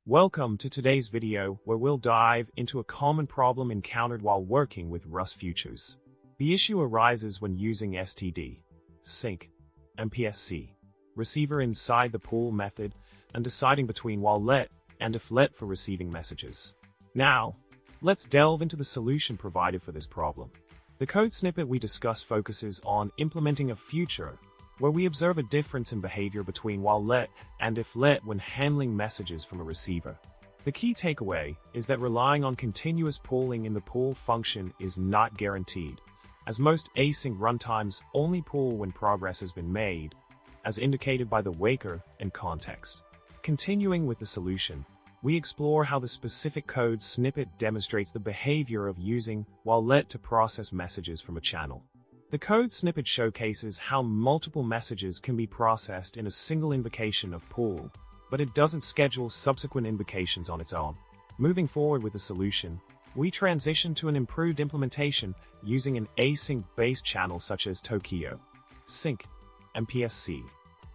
Welcome to today's video where we'll dive into a common problem encountered while working with Rust futures. The issue arises when using std, sync, mpsc, receiver inside the pool method and deciding between while let and if let for receiving messages. Now, let's delve into the solution provided for this problem. The code snippet we discuss focuses on implementing a future where we observe a difference in behavior between while let and if let when handling messages from a receiver. The key takeaway is that relying on continuous pooling in the pool function is not guaranteed, as most async runtimes only pool when progress has been made, as indicated by the waker and context. Continuing with the solution, we explore how the specific code snippet demonstrates the behavior of using while let to process messages from a channel. The code snippet showcases how multiple messages can be processed in a single invocation of pool, but it doesn't schedule subsequent invocations on its own. Moving forward with the solution, we transition to an improved implementation using an async-based channel such as Tokio, sync, mpsc.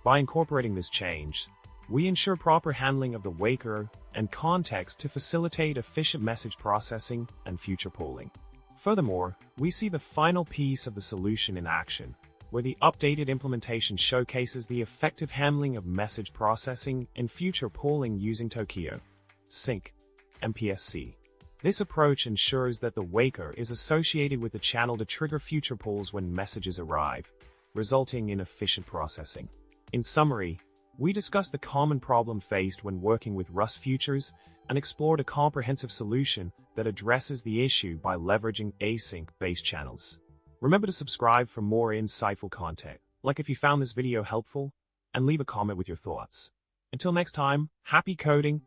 By incorporating this change, we ensure proper handling of the waker and context to facilitate efficient message processing and future pooling. Furthermore, we see the final piece of the solution in action, where the updated implementation showcases the effective handling of message processing and future pooling using Tokio, sync, mpsc. This approach ensures that the waker is associated with the channel to trigger future pools when messages arrive, resulting in efficient processing. In summary, we discussed the common problem faced when working with Rust futures and explored a comprehensive solution that addresses the issue by leveraging async-based channels. Remember to subscribe for more insightful content, like if you found this video helpful, and leave a comment with your thoughts. Until next time, happy coding!